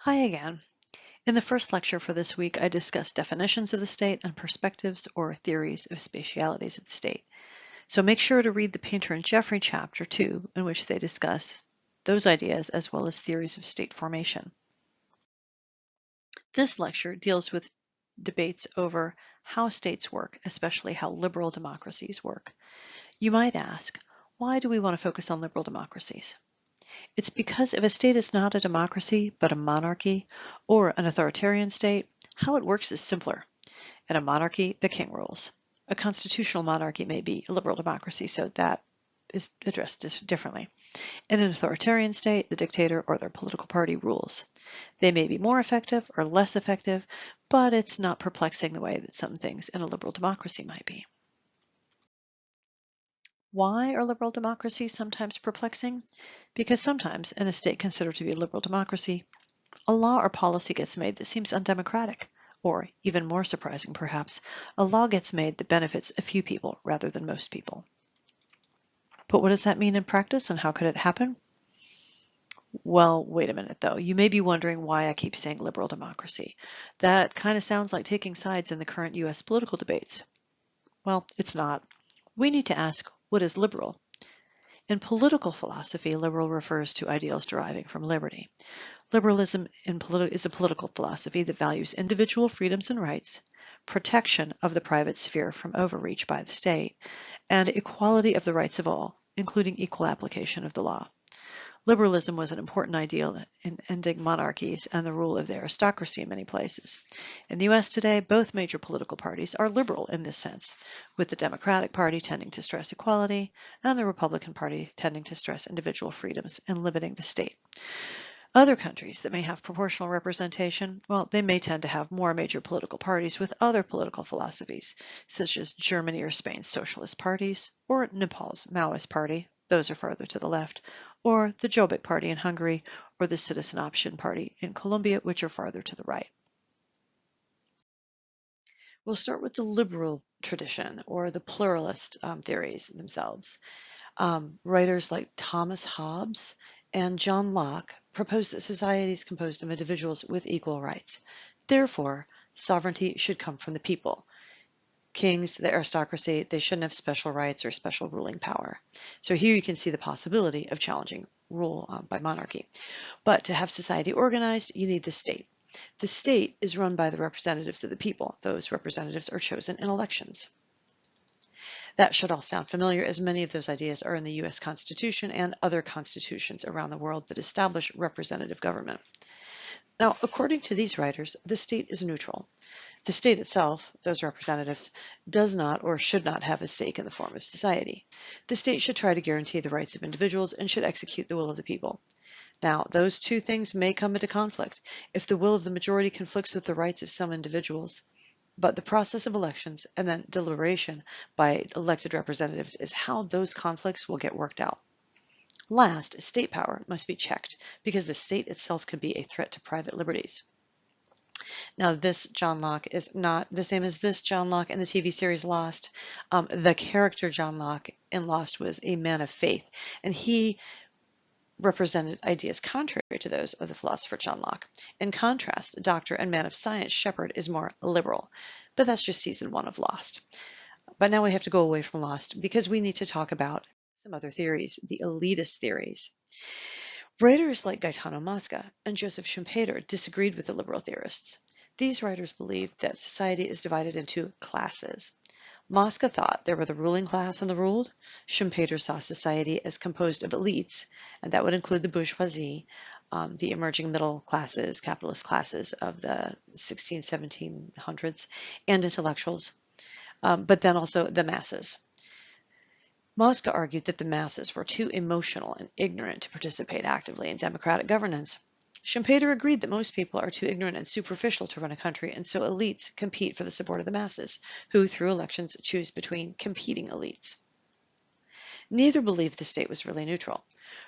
Hi again. In the first lecture for this week, I discussed definitions of the state and perspectives or theories of spatialities of the state. So make sure to read the Painter and Jeffrey chapter 2, in which they discuss those ideas as well as theories of state formation. This lecture deals with debates over how states work, especially how liberal democracies work. You might ask, why do we want to focus on liberal democracies? It's because if a state is not a democracy, but a monarchy or an authoritarian state, how it works is simpler. In a monarchy, the king rules. A constitutional monarchy may be a liberal democracy, so that is addressed differently. In an authoritarian state, the dictator or their political party rules. They may be more effective or less effective, but it's not perplexing the way that some things in a liberal democracy might be. Why are liberal democracies sometimes perplexing? Because sometimes, in a state considered to be a liberal democracy, a law or policy gets made that seems undemocratic, or, even more surprising perhaps, a law gets made that benefits a few people rather than most people. But what does that mean in practice, and how could it happen? Well, wait a minute though. You may be wondering why I keep saying liberal democracy. That kind of sounds like taking sides in the current US political debates. Well, it's not. We need to ask, what is liberal? In political philosophy, liberal refers to ideals deriving from liberty. Liberalism is a political philosophy that values individual freedoms and rights, protection of the private sphere from overreach by the state, and equality of the rights of all, including equal application of the law. Liberalism was an important ideal in ending monarchies and the rule of the aristocracy in many places. In the US today, both major political parties are liberal in this sense, with the Democratic Party tending to stress equality and the Republican Party tending to stress individual freedoms and limiting the state. Other countries that may have proportional representation, well, they may tend to have more major political parties with other political philosophies, such as Germany or Spain's socialist parties, or Nepal's Maoist party, those are farther to the left, or the Jobbik party in Hungary, or the Citizen Option Party in Colombia, which are farther to the right. We'll start with the liberal tradition, or the pluralist theories themselves. Writers like Thomas Hobbes and John Locke proposed that society is composed of individuals with equal rights. Therefore, sovereignty should come from the people. Kings, the aristocracy, they shouldn't have special rights or special ruling power. So here you can see the possibility of challenging rule by monarchy. But to have society organized, you need the state. The state is run by the representatives of the people. Those representatives are chosen in elections. That should all sound familiar, as many of those ideas are in the US Constitution and other constitutions around the world that establish representative government. Now, according to these writers, the state is neutral. The state itself, those representatives, does not or should not have a stake in the form of society. The state should try to guarantee the rights of individuals and should execute the will of the people. Now, those two things may come into conflict. If the will of the majority conflicts with the rights of some individuals, but the process of elections and then deliberation by elected representatives is how those conflicts will get worked out. Last, state power must be checked because the state itself can be a threat to private liberties. Now, this John Locke is not the same as this John Locke in the TV series Lost. The character John Locke in Lost was a man of faith, and he represented ideas contrary to those of the philosopher John Locke. In contrast, doctor and man of science Shepard is more liberal, but that's just season 1 of Lost. But now we have to go away from Lost because we need to talk about some other theories, the elitist theories. Writers like Gaetano Mosca and Joseph Schumpeter disagreed with the liberal theorists. These writers believed that society is divided into classes. Mosca thought there were the ruling class and the ruled. Schumpeter saw society as composed of elites, and that would include the bourgeoisie, the emerging middle classes, capitalist classes of the 1700s, and intellectuals, but then also the masses. Mosca argued that the masses were too emotional and ignorant to participate actively in democratic governance. Schumpeter agreed that most people are too ignorant and superficial to run a country, and so elites compete for the support of the masses, who through elections choose between competing elites. Neither believed the state was really neutral.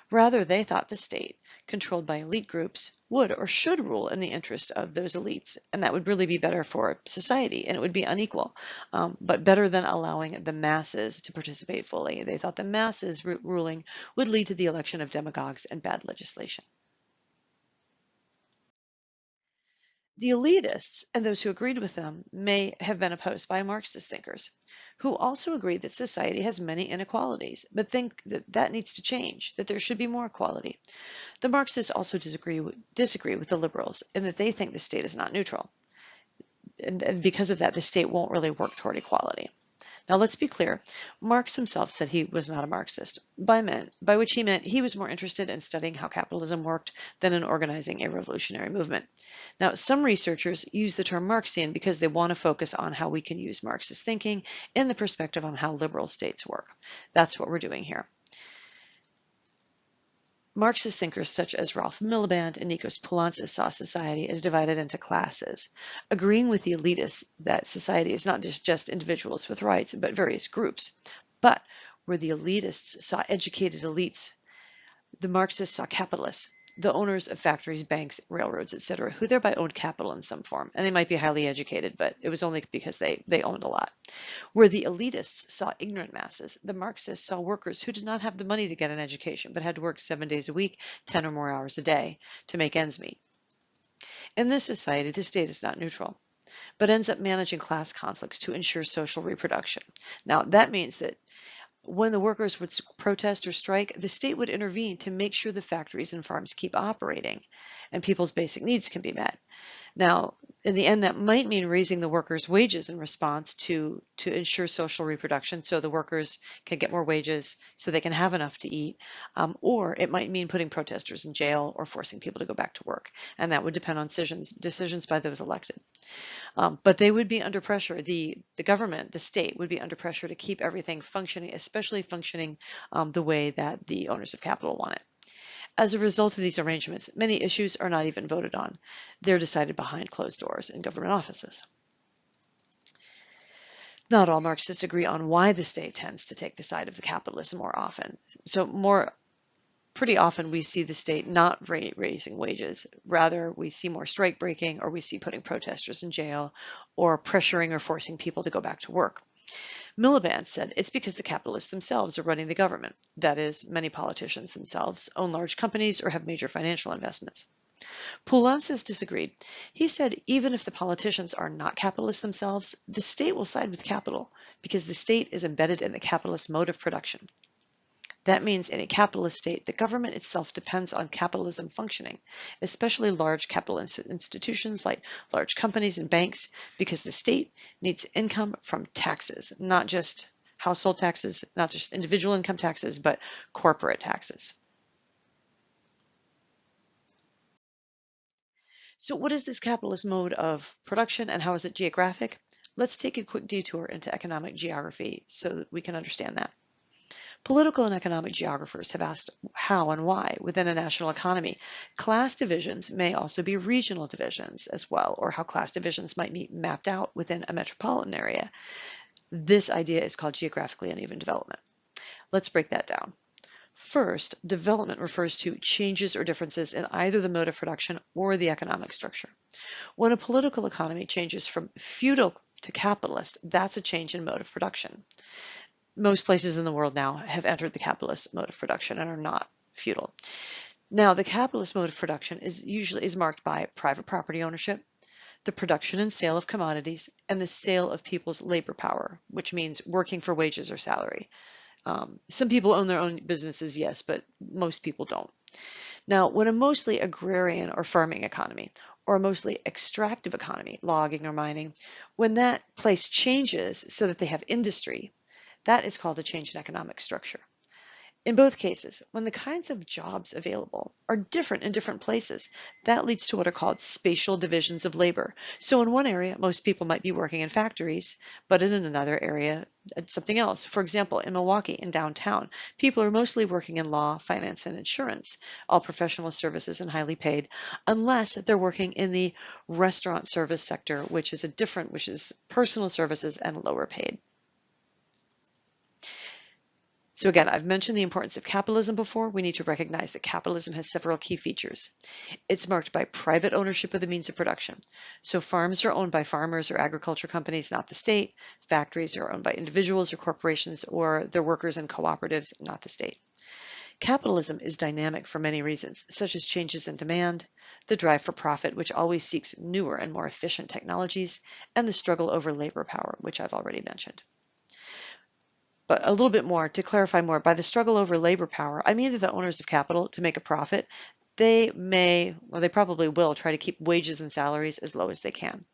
Rather, they thought the state, controlled by elite groups, would or should rule in the interest of those elites, and that would really be better for society, and it would be unequal, but better than allowing the masses to participate fully. They thought the masses ruling would lead to the election of demagogues and bad legislation. The elitists and those who agreed with them may have been opposed by Marxist thinkers, who also agree that society has many inequalities, but think that that needs to change, that there should be more equality. The Marxists also disagree with the liberals in that they think the state is not neutral. And because of that, the state won't really work toward equality. Now, let's be clear. Marx himself said he was not a Marxist, by which he meant he was more interested in studying how capitalism worked than in organizing a revolutionary movement. Now, some researchers use the term Marxian because they want to focus on how we can use Marxist thinking in the perspective on how liberal states work. That's what we're doing here. Marxist thinkers such as Ralph Miliband and Nikos Poulantzas saw society as divided into classes, agreeing with the elitists that society is not just individuals with rights, but various groups. But where the elitists saw educated elites, the Marxists saw capitalists, the owners of factories, banks, railroads, etc., who thereby owned capital in some form. And they might be highly educated, but it was only because they owned a lot. Where the elitists saw ignorant masses, the Marxists saw workers who did not have the money to get an education, but had to work 7 days a week, 10 or more hours a day to make ends meet. In this society, the state is not neutral, but ends up managing class conflicts to ensure social reproduction. Now, that means that when the workers would protest or strike, the state would intervene to make sure the factories and farms keep operating and people's basic needs can be met. Now, in the end, that might mean raising the workers' wages in response to ensure social reproduction so the workers can get more wages so they can have enough to eat, or it might mean putting protesters in jail or forcing people to go back to work. And that would depend on decisions by those elected. But they would be under pressure. The government, the state, would be under pressure to keep everything functioning, especially functioning the way that the owners of capital want it. As a result of these arrangements, many issues are not even voted on. They're decided behind closed doors in government offices. Not all Marxists agree on why the state tends to take the side of the capitalists more often. Pretty often we see the state not raising wages. Rather, we see more strike breaking, or we see putting protesters in jail, or pressuring or forcing people to go back to work. Miliband said it's because the capitalists themselves are running the government. That is, many politicians themselves own large companies or have major financial investments. Poulantzas disagreed. He said even if the politicians are not capitalists themselves, the state will side with capital because the state is embedded in the capitalist mode of production. That means in a capitalist state, the government itself depends on capitalism functioning, especially large capital institutions like large companies and banks, because the state needs income from taxes, not just household taxes, not just individual income taxes, but corporate taxes. So what is this capitalist mode of production and how is it geographic? Let's take a quick detour into economic geography so that we can understand that. Political and economic geographers have asked how and why within a national economy class divisions may also be regional divisions as well, or how class divisions might be mapped out within a metropolitan area. This idea is called geographically uneven development. Let's break that down. First, development refers to changes or differences in either the mode of production or the economic structure. When a political economy changes from feudal to capitalist, that's a change in mode of production. Most places in the world now have entered the capitalist mode of production and are not feudal. Now, the capitalist mode of production is marked by private property ownership, the production and sale of commodities, and the sale of people's labor power, which means working for wages or salary. Some people own their own businesses, yes, but most people don't. Now, when a mostly agrarian or farming economy, or a mostly extractive economy, logging or mining, when that place changes so that they have industry, that is called a change in economic structure. In both cases, when the kinds of jobs available are different in different places, that leads to what are called spatial divisions of labor. So in one area, most people might be working in factories, but in another area, something else. For example, in Milwaukee, in downtown, people are mostly working in law, finance, and insurance, all professional services and highly paid, unless they're working in the restaurant service sector, which is personal services and lower paid. So again, I've mentioned the importance of capitalism before. We need to recognize that capitalism has several key features. It's marked by private ownership of the means of production. So farms are owned by farmers or agriculture companies, not the state. Factories are owned by individuals or corporations or their workers and cooperatives, not the state. Capitalism is dynamic for many reasons, such as changes in demand, the drive for profit, which always seeks newer and more efficient technologies, and the struggle over labor power, which I've already mentioned. But a little bit more, to clarify more, by the struggle over labor power, I mean that the owners of capital, to make a profit, they may, or they probably will, try to keep wages and salaries as low as they can.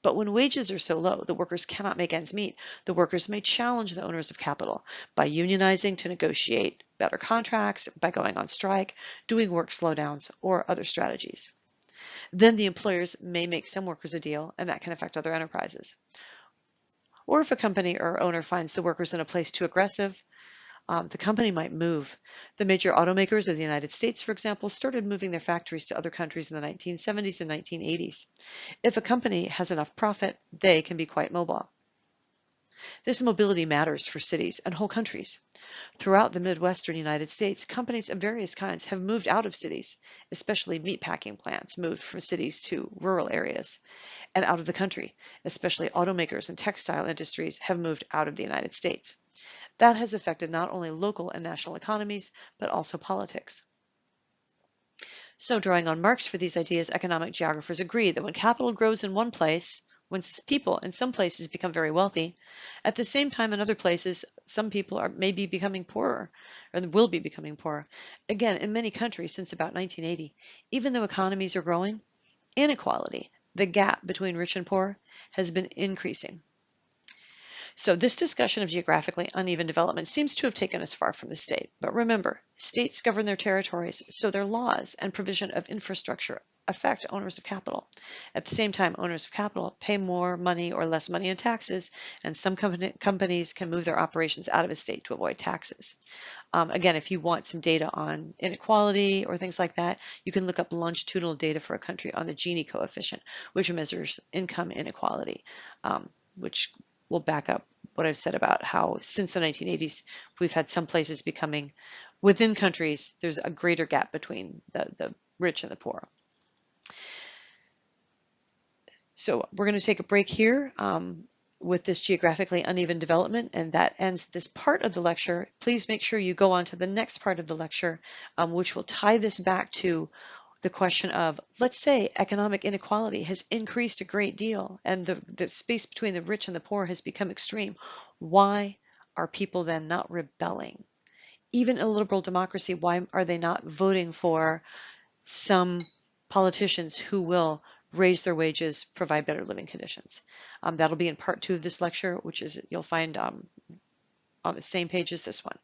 But when wages are so low, the workers cannot make ends meet. The workers may challenge the owners of capital by unionizing to negotiate better contracts, by going on strike, doing work slowdowns, or other strategies. Then the employers may make some workers a deal, and that can affect other enterprises. Or if a company or owner finds the workers in a place too aggressive, the company might move. The major automakers of the United States, for example, started moving their factories to other countries in the 1970s and 1980s. If a company has enough profit, they can be quite mobile. This mobility matters for cities and whole countries. Throughout the Midwestern United States, companies of various kinds have moved out of cities, especially meatpacking plants moved from cities to rural areas, and out of the country, especially automakers and textile industries have moved out of the United States. That has affected not only local and national economies, but also politics. So drawing on Marx for these ideas, economic geographers agree that when capital grows in one place, when people in some places become very wealthy, at the same time in other places, some people may be becoming poorer, or will be becoming poorer. Again, in many countries since about 1980, even though economies are growing, inequality, the gap between rich and poor, has been increasing. So this discussion of geographically uneven development seems to have taken us far from the state. But remember, states govern their territories, so their laws and provision of infrastructure affect owners of capital. At the same time, owners of capital pay more money or less money in taxes, and some companies can move their operations out of a state to avoid taxes. Again, if you want some data on inequality or things like that, you can look up longitudinal data for a country on the Gini coefficient, which measures income inequality, which will back up what I've said about how since the 1980s, we've had some places becoming, within countries, there's a greater gap between the rich and the poor. So we're going to take a break here with this geographically uneven development, and that ends this part of the lecture. Please make sure you go on to the next part of the lecture, which will tie this back to the question of, let's say economic inequality has increased a great deal and the space between the rich and the poor has become extreme. Why are people then not rebelling? Even in a liberal democracy, why are they not voting for some politicians who will raise their wages, provide better living conditions? That'll be in part 2 of this lecture, which is you'll find on the same page as this one.